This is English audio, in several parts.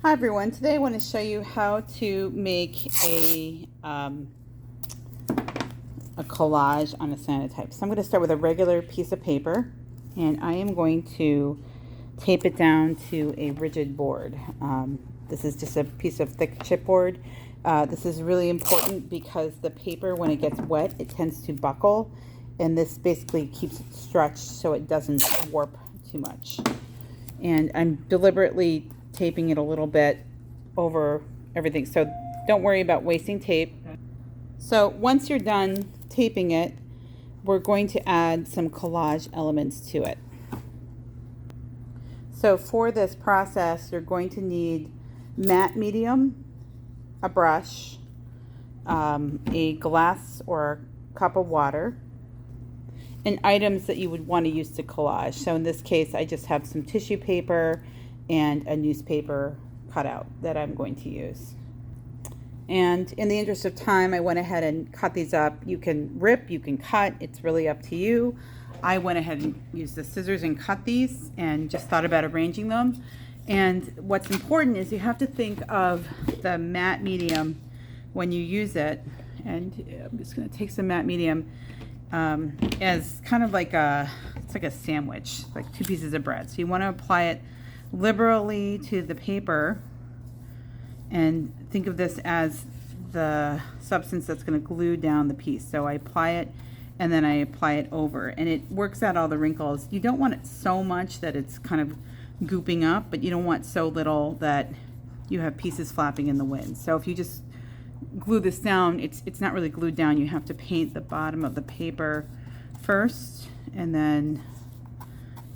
Hi everyone, today I want to show you how to make a collage on a Cyanotype. So I'm going to start with a regular piece of paper and I am going to tape it down to a rigid board. This is just a piece of thick chipboard. This is really important because the paper, when it gets wet, it tends to buckle, and this basically keeps it stretched so it doesn't warp too much. And I'm deliberately taping it a little bit over everything, so don't worry about wasting tape. So once you're done taping it, we're going to add some collage elements to it. So for this process, you're going to need matte medium, a brush, a glass or cup of water, and items that you would want to use to collage. So in this case, I just have some tissue paper and a newspaper cutout that I'm going to use. And in the interest of time, I went ahead and cut these up. You can rip, you can cut, it's really up to you. I went ahead and used the scissors and cut these and just thought about arranging them. And what's important is you have to think of the matte medium when you use it. And I'm just going to take some matte medium as kind of like it's like a sandwich, like two pieces of bread. So you want to apply it liberally to the paper and think of this as the substance that's going to glue down the piece. So I apply it and then I apply it over, and it works out all the wrinkles. You don't want it so much that it's kind of gooping up, but you don't want so little that you have pieces flapping in the wind. So if you just glue this down, it's not really glued down. You have to paint the bottom of the paper first and then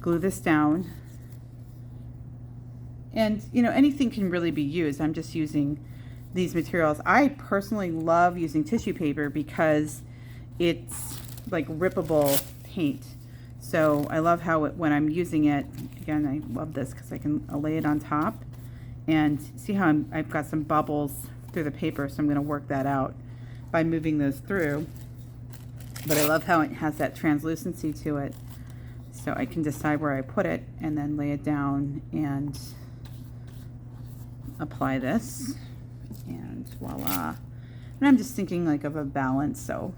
glue this down. And you know, anything can really be used. I'm just using these materials. I personally love using tissue paper because it's like rippable paint. So I love how when I'm using it, again, I love this because I can lay it on top and see how I've got some bubbles through the paper. So I'm going to work that out by moving those through. But I love how it has that translucency to it. So I can decide where I put it and then lay it down and apply this, and voila. And I'm just thinking like of a balance, so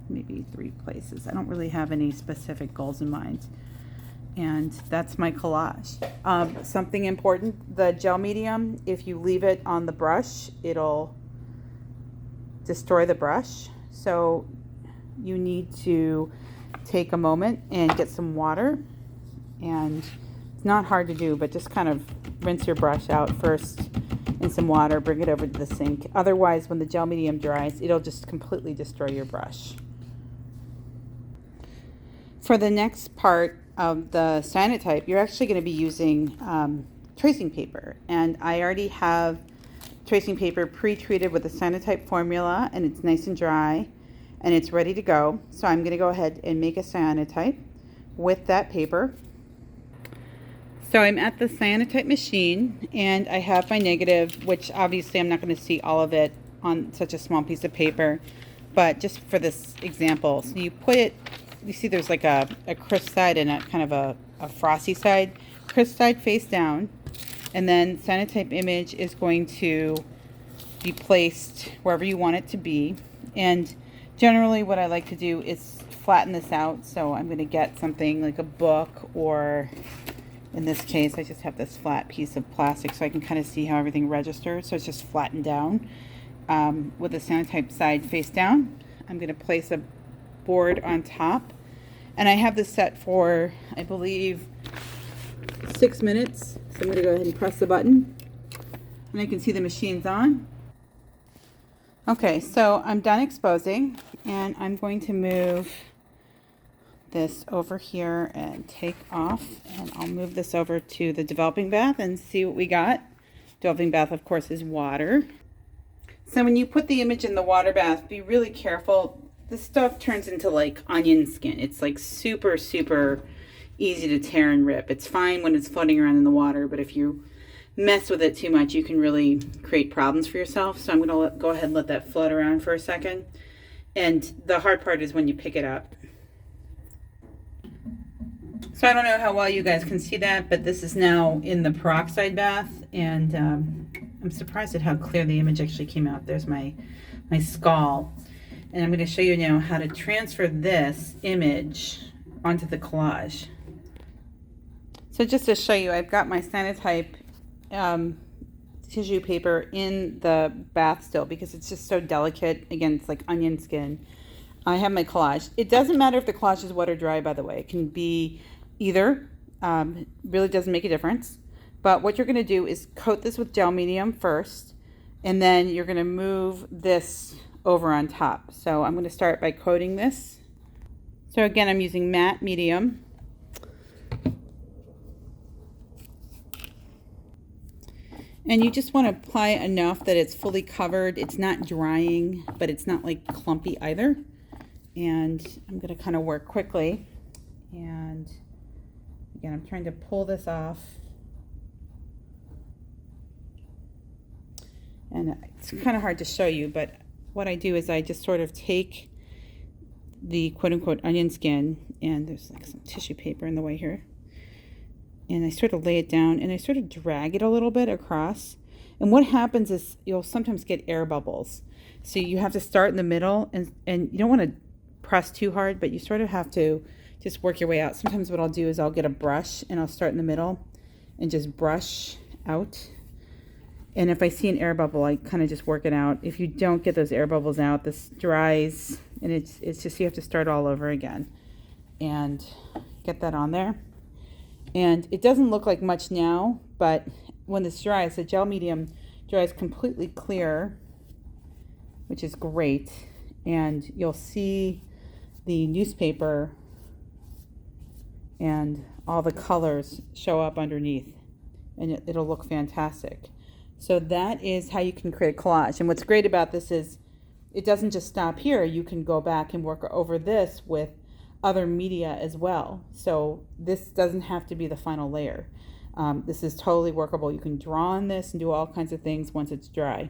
maybe 3 places. I don't really have any specific goals in mind. And that's my collage. Something important, the gel medium, if you leave it on the brush, it'll destroy the brush. So you need to take a moment and get some water, and it's not hard to do, but just kind of rinse your brush out first in some water, bring it over to the sink. Otherwise, when the gel medium dries, it'll just completely destroy your brush. For the next part of the Cyanotype, you're actually going to be using tracing paper, and I already have tracing paper pre-treated with the Cyanotype formula, and it's nice and dry and it's ready to go. So I'm going to go ahead and make a Cyanotype with that paper. So I'm at the Cyanotype machine and I have my negative, which obviously I'm not going to see all of it on such a small piece of paper, but just for this example. So you put it, you see there's like a crisp side and a kind of a frosty side. Crisp side face down, and then Cyanotype image is going to be placed wherever you want it to be. And generally what I like to do is flatten this out. So I'm going to get something like a book, or in this case, I just have this flat piece of plastic so I can kind of see how everything registers. So it's just flattened down. With the Cyanotype side face down, I'm going to place a board on top. And I have this set for, I believe, 6 minutes. So I'm going to go ahead and press the button. And I can see the machine's on. Okay, so I'm done exposing. And I'm going to move this over here and take off, and I'll move this over to the developing bath and see what we got. Developing bath, of course, is water. So when you put the image in the water bath, be really careful. This stuff turns into like onion skin. It's like super easy to tear and rip. It's fine when it's floating around in the water, but if you mess with it too much, you can really create problems for yourself. So I'm going to go ahead and let that float around for a second. And the hard part is when you pick it up. So I don't know how well you guys can see that, but this is now in the peroxide bath, and I'm surprised at how clear the image actually came out. There's my skull. And I'm going to show you now how to transfer this image onto the collage. So just to show you, I've got my Cyanotype tissue paper in the bath still because it's just so delicate. Again, it's like onion skin. I have my collage. It doesn't matter if the collage is wet or dry, by the way. It can be either. Really doesn't make a difference. But what you're going to do is coat this with gel medium first, and then you're going to move this over on top. So I'm going to start by coating this. So again, I'm using matte medium. And you just want to apply enough that it's fully covered. It's not drying, but it's not like clumpy either. And I'm going to kind of work quickly. And again, I'm trying to pull this off. And it's kind of hard to show you, but what I do is I just sort of take the quote-unquote onion skin, and there's like some tissue paper in the way here, and I sort of lay it down and I sort of drag it a little bit across. And what happens is you'll sometimes get air bubbles. So you have to start in the middle, and you don't want to press too hard, but you sort of have to just work your way out. Sometimes what I'll do is I'll get a brush and I'll start in the middle and just brush out. And if I see an air bubble, I kind of just work it out. If you don't get those air bubbles out, this dries, and it's just, you have to start all over again. And get that on there. And it doesn't look like much now, but when this dries, the gel medium dries completely clear, which is great. And you'll see the newspaper and all the colors show up underneath, and it'll look fantastic. So that is how you can create a collage. And what's great about this is it doesn't just stop here. You can go back and work over this with other media as well. So this doesn't have to be the final layer. This is totally workable. You can draw on this and do all kinds of things once it's dry.